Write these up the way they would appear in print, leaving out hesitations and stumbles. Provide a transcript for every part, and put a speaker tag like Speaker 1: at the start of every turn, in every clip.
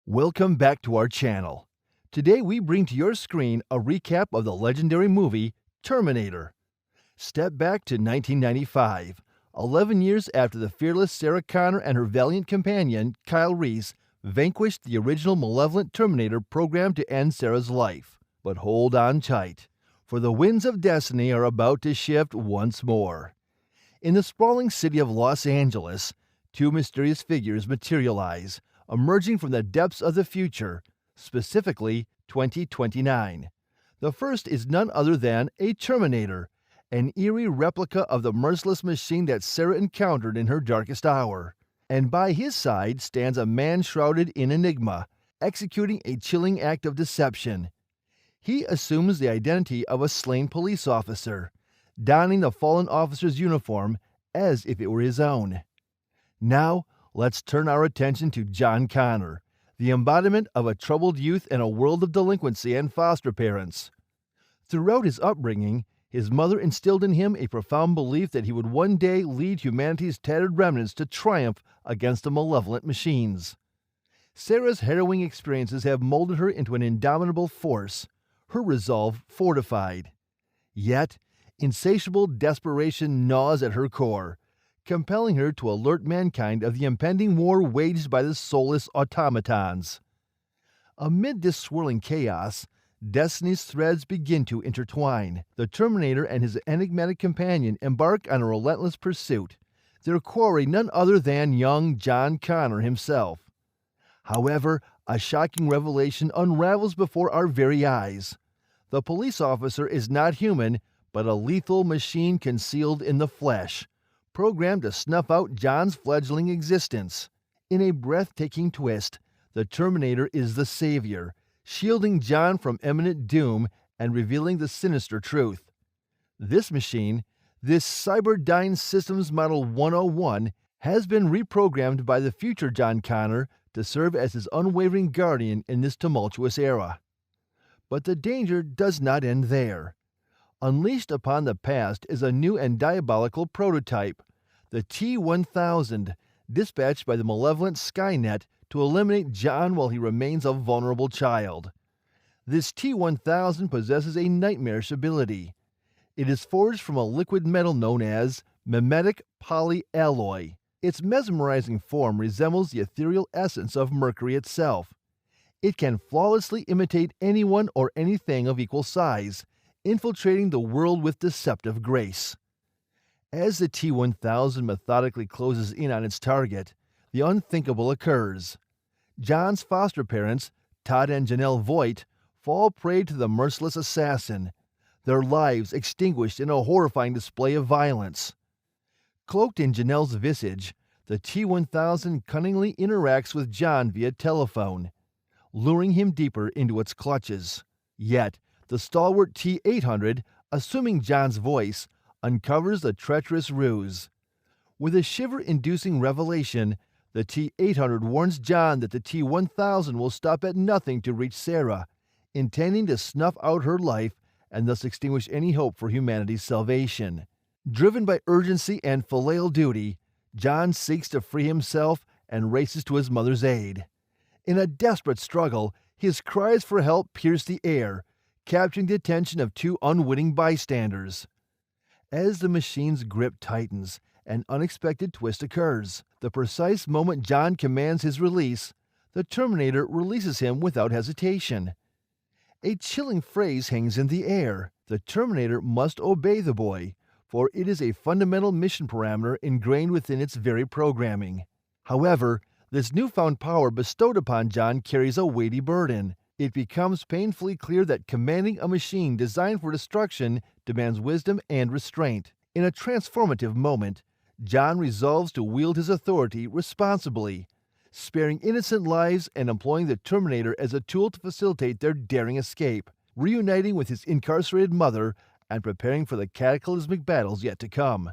Speaker 1: Welcome back to our channel. Today we bring to your screen a recap of the legendary movie Terminator. Step back to 1995, 11 years after the fearless Sarah Connor and her valiant companion, Kyle Reese, vanquished the original malevolent Terminator programmed to end Sarah's life. But hold on tight, for the winds of destiny are about to shift once more. In the sprawling city of Los Angeles, two mysterious figures materialize, emerging from the depths of the future, specifically 2029. The first is none other than a Terminator, an eerie replica of the merciless machine that Sarah encountered in her darkest hour. And by his side stands a man shrouded in enigma, executing a chilling act of deception. He assumes the identity of a slain police officer, donning the fallen officer's uniform as if it were his own. Now, let's turn our attention to John Connor, the embodiment of a troubled youth in a world of delinquency and foster parents. Throughout his upbringing, his mother instilled in him a profound belief that he would one day lead humanity's tattered remnants to triumph against the malevolent machines. Sarah's harrowing experiences have molded her into an indomitable force, her resolve fortified. Yet, insatiable desperation gnaws at her core, compelling her to alert mankind of the impending war waged by the soulless automatons. Amid this swirling chaos, destiny's threads begin to intertwine. The Terminator and his enigmatic companion embark on a relentless pursuit, their quarry none other than young John Connor himself. However, a shocking revelation unravels before our very eyes. The police officer is not human, but a lethal machine concealed in the flesh, programmed to snuff out John's fledgling existence. In a breathtaking twist, the Terminator is the savior, shielding John from imminent doom and revealing the sinister truth. This machine, this Cyberdyne Systems Model 101, has been reprogrammed by the future John Connor to serve as his unwavering guardian in this tumultuous era. But the danger does not end there. Unleashed upon the past is a new and diabolical prototype, the T-1000, dispatched by the malevolent Skynet to eliminate John while he remains a vulnerable child. This T-1000 possesses a nightmarish ability. It is forged from a liquid metal known as mimetic polyalloy. Its mesmerizing form resembles the ethereal essence of mercury itself. It can flawlessly imitate anyone or anything of equal size, infiltrating the world with deceptive grace. As the T-1000 methodically closes in on its target, the unthinkable occurs. John's foster parents, Todd and Janelle Voigt, fall prey to the merciless assassin, their lives extinguished in a horrifying display of violence. Cloaked in Janelle's visage, the T-1000 cunningly interacts with John via telephone, luring him deeper into its clutches. Yet, the stalwart T-800, assuming John's voice, uncovers the treacherous ruse. With a shiver-inducing revelation, the T-800 warns John that the T-1000 will stop at nothing to reach Sarah, intending to snuff out her life and thus extinguish any hope for humanity's salvation. Driven by urgency and filial duty, John seeks to free himself and races to his mother's aid. In a desperate struggle, his cries for help pierce the air, capturing the attention of two unwitting bystanders. As the machine's grip tightens, an unexpected twist occurs. The precise moment John commands his release, the Terminator releases him without hesitation. A chilling phrase hangs in the air. The Terminator must obey the boy, for it is a fundamental mission parameter ingrained within its very programming. However, this newfound power bestowed upon John carries a weighty burden. It becomes painfully clear that commanding a machine designed for destruction demands wisdom and restraint. In a transformative moment, John resolves to wield his authority responsibly, sparing innocent lives and employing the Terminator as a tool to facilitate their daring escape, reuniting with his incarcerated mother and preparing for the cataclysmic battles yet to come.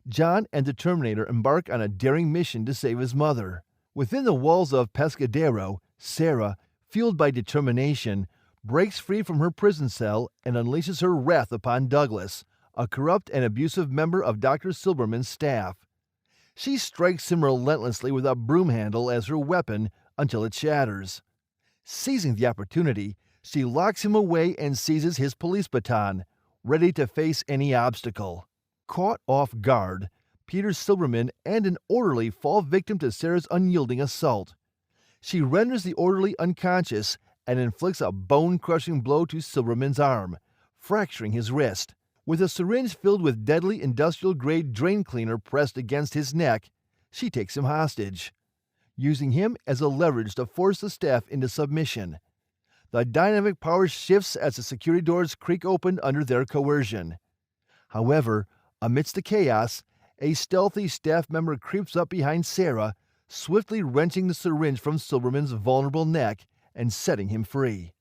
Speaker 1: John and the Terminator embark on a daring mission to save his mother. Within the walls of Pescadero, Sarah, fueled by determination, breaks free from her prison cell and unleashes her wrath upon Douglas, a corrupt and abusive member of Dr. Silberman's staff. She strikes him relentlessly with a broom handle as her weapon, until it shatters. Seizing the opportunity, she locks him away and seizes his police baton, ready to face any obstacle. Caught off guard, Peter Silberman and an orderly fall victim to Sarah's unyielding assault. She renders the orderly unconscious and inflicts a bone-crushing blow to Silberman's arm, fracturing his wrist. With a syringe filled with deadly industrial-grade drain cleaner pressed against his neck, she takes him hostage, using him as a leverage to force the staff into submission. The dynamic power shifts as the security doors creak open under their coercion. However, amidst the chaos, a stealthy staff member creeps up behind Sarah, swiftly wrenching the syringe from Silberman's vulnerable neck and setting him free.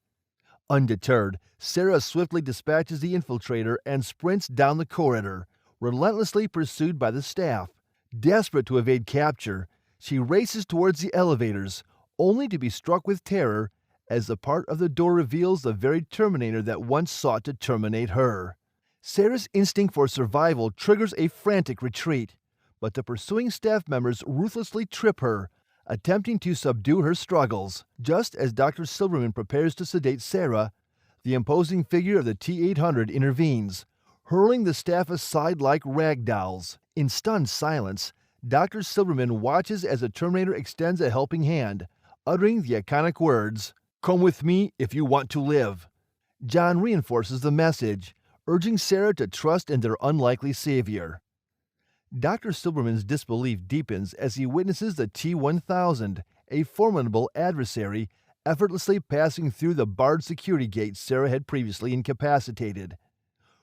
Speaker 1: Undeterred, Sarah swiftly dispatches the infiltrator and sprints down the corridor, relentlessly pursued by the staff. Desperate to evade capture, she races towards the elevators, only to be struck with terror as the part of the door reveals the very Terminator that once sought to terminate her. Sarah's instinct for survival triggers a frantic retreat, but the pursuing staff members ruthlessly trip her, attempting to subdue her struggles. Just as Dr. Silberman prepares to sedate Sarah, the imposing figure of the T-800 intervenes, hurling the staff aside like rag dolls. In stunned silence, Dr. Silberman watches as the Terminator extends a helping hand, uttering the iconic words, "Come with me if you want to live." John reinforces the message, urging Sarah to trust in their unlikely savior. Dr. Silberman's disbelief deepens as he witnesses the T-1000, a formidable adversary, effortlessly passing through the barred security gate Sarah had previously incapacitated.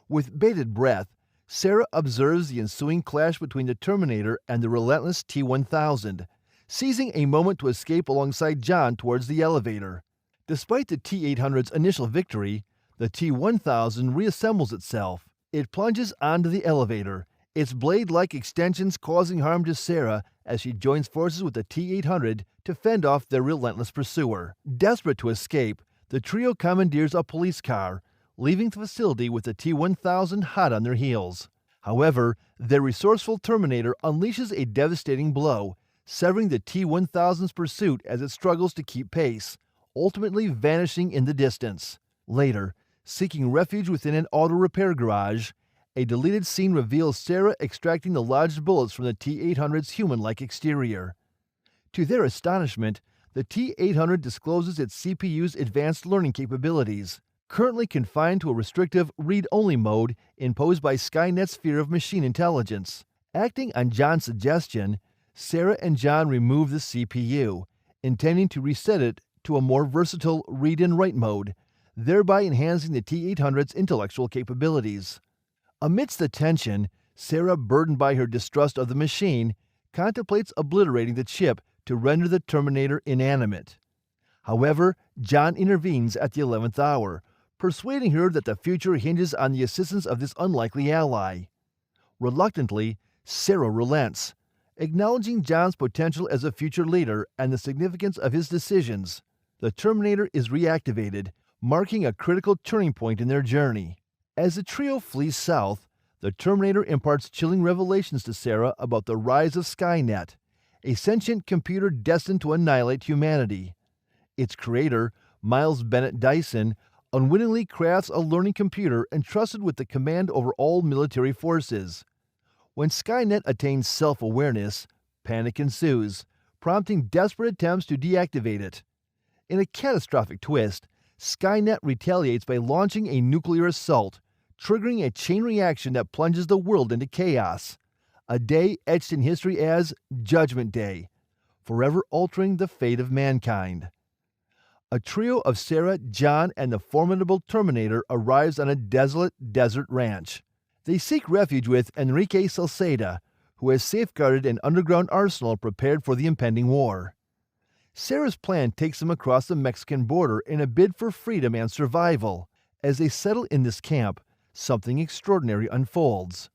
Speaker 1: With bated breath, Sarah observes the ensuing clash between the Terminator and the relentless T-1000, seizing a moment to escape alongside John towards the elevator. Despite the T-800's initial victory, the T-1000 reassembles itself. It plunges onto the elevator, its blade-like extensions causing harm to Sarah as she joins forces with the T-800 to fend off their relentless pursuer. Desperate to escape, the trio commandeers a police car, leaving the facility with the T-1000 hot on their heels. However, their resourceful Terminator unleashes a devastating blow, severing the T-1000's pursuit as it struggles to keep pace, ultimately vanishing in the distance. Later, seeking refuge within an auto repair garage, a deleted scene reveals Sarah extracting the lodged bullets from the T-800's human-like exterior. To their astonishment, the T-800 discloses its CPU's advanced learning capabilities, currently confined to a restrictive read-only mode imposed by Skynet's fear of machine intelligence. Acting on John's suggestion, Sarah and John remove the CPU, intending to reset it to a more versatile read-and-write mode, thereby enhancing the T-800's intellectual capabilities. Amidst the tension, Sarah, burdened by her distrust of the machine, contemplates obliterating the chip to render the Terminator inanimate. However, John intervenes at the 11th hour, persuading her that the future hinges on the assistance of this unlikely ally. Reluctantly, Sarah relents, acknowledging John's potential as a future leader and the significance of his decisions. The Terminator is reactivated, marking a critical turning point in their journey. As the trio flees south, the Terminator imparts chilling revelations to Sarah about the rise of Skynet, a sentient computer destined to annihilate humanity. Its creator, Miles Bennett Dyson, unwittingly crafts a learning computer entrusted with the command over all military forces. When Skynet attains self-awareness, panic ensues, prompting desperate attempts to deactivate it. In a catastrophic twist, Skynet retaliates by launching a nuclear assault, triggering a chain reaction that plunges the world into chaos. A day etched in history as Judgment Day, forever altering the fate of mankind. A trio of Sarah, John, and the formidable Terminator arrives on a desolate desert ranch. They seek refuge with Enrique Salceda, who has safeguarded an underground arsenal prepared for the impending war. Sarah's plan takes them across the Mexican border in a bid for freedom and survival. As they settle in this camp, something extraordinary unfolds.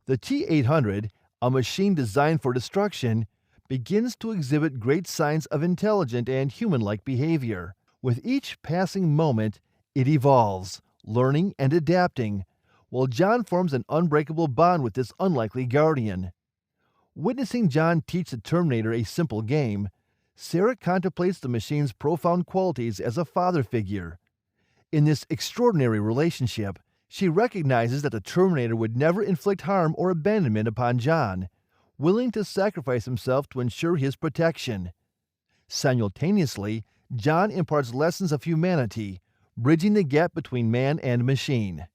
Speaker 1: The T-800, a machine designed for destruction, begins to exhibit great signs of intelligent and human-like behavior. With each passing moment, it evolves, learning and adapting, while John forms an unbreakable bond with this unlikely guardian. Witnessing John teach the Terminator a simple game, Sarah contemplates the machine's profound qualities as a father figure. In this extraordinary relationship, she recognizes that the Terminator would never inflict harm or abandonment upon John, willing to sacrifice himself to ensure his protection. Simultaneously, John imparts lessons of humanity, bridging the gap between man and machine.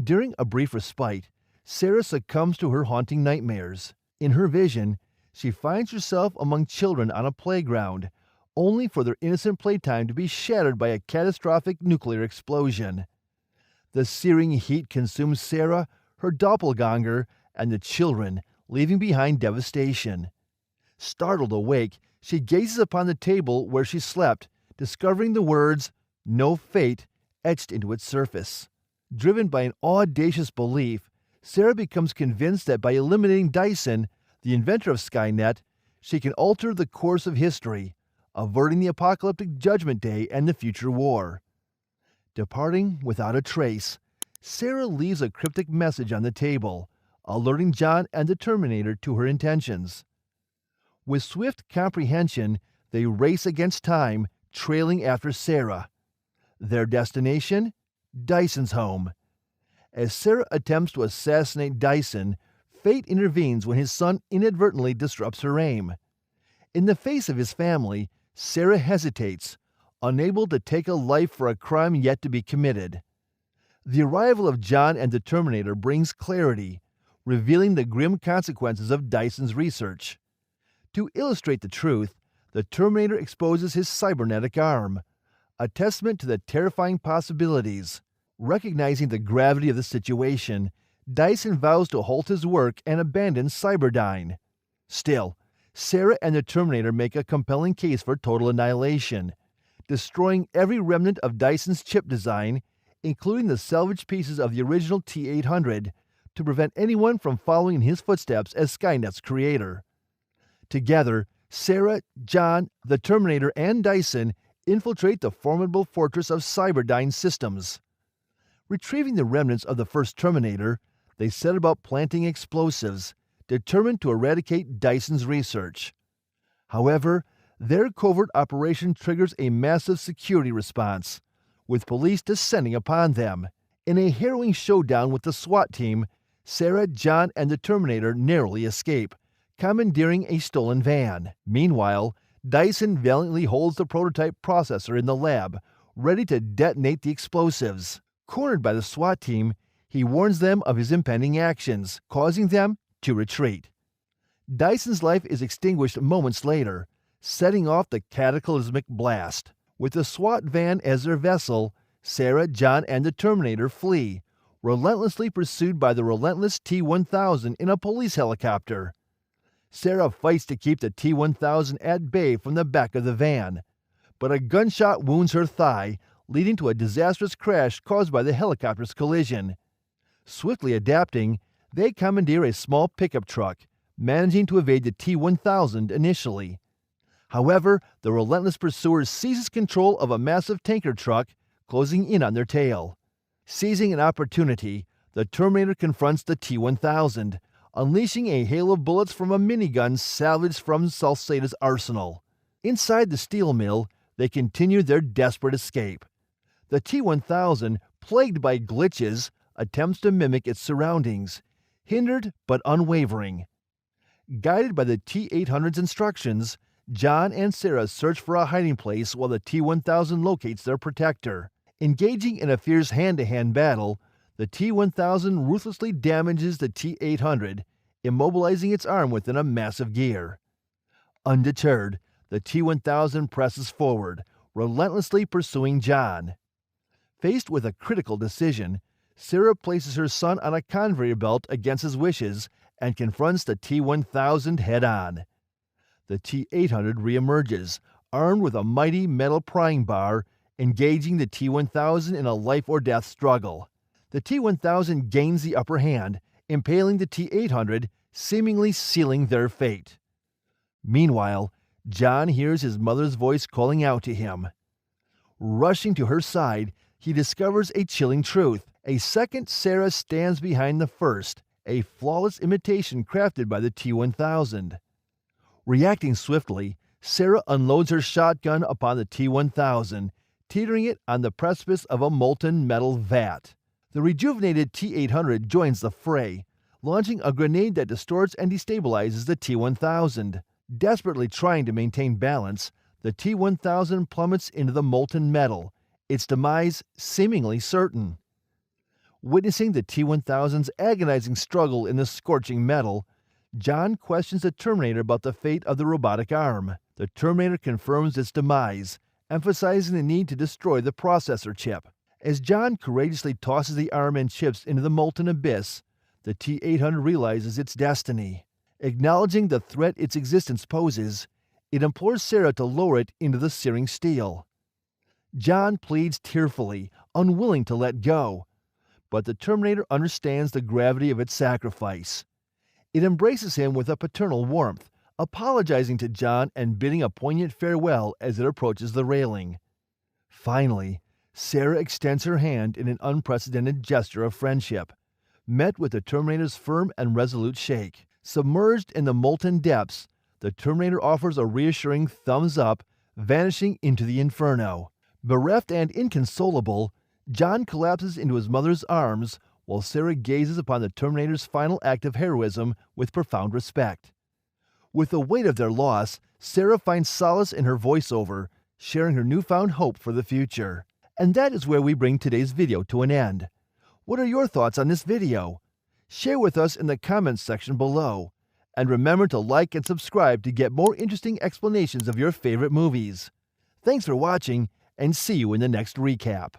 Speaker 1: During a brief respite, Sarah succumbs to her haunting nightmares. In her vision, she finds herself among children on a playground, only for their innocent playtime to be shattered by a catastrophic nuclear explosion. The searing heat consumes Sarah, her doppelganger, and the children, leaving behind devastation. Startled awake, she gazes upon the table where she slept, discovering the words, "No fate," etched into its surface. Driven by an audacious belief, Sarah becomes convinced that by eliminating Dyson, the inventor of Skynet, she can alter the course of history, averting the apocalyptic Judgment Day and the future war. Departing without a trace, Sarah leaves a cryptic message on the table, alerting John and the Terminator to her intentions. With swift comprehension, they race against time, trailing after Sarah. Their destination? Dyson's home. As Sarah attempts to assassinate Dyson, fate intervenes when his son inadvertently disrupts her aim. In the face of his family, Sarah hesitates, unable to take a life for a crime yet to be committed. The arrival of John and the Terminator brings clarity, revealing the grim consequences of Dyson's research. To illustrate the truth, the Terminator exposes his cybernetic arm, a testament to the terrifying possibilities. Recognizing the gravity of the situation, Dyson vows to halt his work and abandon Cyberdyne. Still, Sarah and the Terminator make a compelling case for total annihilation, destroying every remnant of Dyson's chip design, including the salvaged pieces of the original T-800, to prevent anyone from following in his footsteps as Skynet's creator. Together, Sarah, John, the Terminator, and Dyson infiltrate the formidable fortress of Cyberdyne Systems. Retrieving the remnants of the first Terminator, they set about planting explosives, determined to eradicate Dyson's research. However, their covert operation triggers a massive security response, with police descending upon them. In a harrowing showdown with the SWAT team, Sarah, John, and the Terminator narrowly escape, commandeering a stolen van. Meanwhile, Dyson valiantly holds the prototype processor in the lab, ready to detonate the explosives. Cornered by the SWAT team, he warns them of his impending actions, causing them to retreat. Dyson's life is extinguished moments later, setting off the cataclysmic blast. With the SWAT van as their vessel, Sarah, John, and the Terminator flee, relentlessly pursued by the relentless T-1000 in a police helicopter. Sarah fights to keep the T-1000 at bay from the back of the van, but a gunshot wounds her thigh, leading to a disastrous crash caused by the helicopter's collision. Swiftly adapting, they commandeer a small pickup truck, managing to evade the T-1000 initially. However, the relentless pursuer seizes control of a massive tanker truck, closing in on their tail. Seizing an opportunity, the Terminator confronts the T-1000, unleashing a hail of bullets from a minigun salvaged from Salceda's arsenal. Inside the steel mill, they continue their desperate escape. The T-1000, plagued by glitches, attempts to mimic its surroundings, hindered but unwavering. Guided by the T-800's instructions, John and Sarah search for a hiding place while the T-1000 locates their protector. Engaging in a fierce hand-to-hand battle, the T-1000 ruthlessly damages the T-800, immobilizing its arm within a massive gear. Undeterred, the T-1000 presses forward, relentlessly pursuing John. Faced with a critical decision, Sarah places her son on a conveyor belt against his wishes and confronts the T-1000 head-on. The T-800 reemerges, armed with a mighty metal prying bar, engaging the T-1000 in a life-or-death struggle. The T-1000 gains the upper hand, impaling the T-800, seemingly sealing their fate. Meanwhile, John hears his mother's voice calling out to him. Rushing to her side, he discovers a chilling truth. A second Sarah stands behind the first, a flawless imitation crafted by the T-1000. Reacting swiftly, Sarah unloads her shotgun upon the T-1000, teetering it on the precipice of a molten metal vat. The rejuvenated T-800 joins the fray, launching a grenade that distorts and destabilizes the T-1000. Desperately trying to maintain balance, the T-1000 plummets into the molten metal, its demise seemingly certain. Witnessing the T-1000's agonizing struggle in the scorching metal, John questions the Terminator about the fate of the robotic arm. The Terminator confirms its demise, emphasizing the need to destroy the processor chip. As John courageously tosses the arm and chips into the molten abyss, the T-800 realizes its destiny. Acknowledging the threat its existence poses, it implores Sarah to lower it into the searing steel. John pleads tearfully, unwilling to let go, but the Terminator understands the gravity of its sacrifice. It embraces him with a paternal warmth, apologizing to John and bidding a poignant farewell as it approaches the railing. Finally, Sarah extends her hand in an unprecedented gesture of friendship, met with the Terminator's firm and resolute shake. Submerged in the molten depths, the Terminator offers a reassuring thumbs up, vanishing into the inferno. Bereft and inconsolable, John collapses into his mother's arms while Sarah gazes upon the Terminator's final act of heroism with profound respect. With the weight of their loss, Sarah finds solace in her voiceover, sharing her newfound hope for the future. And that is where we bring today's video to an end. What are your thoughts on this video? Share with us in the comments section below. And remember to like and subscribe to get more interesting explanations of your favorite movies. Thanks for watching, and see you in the next recap.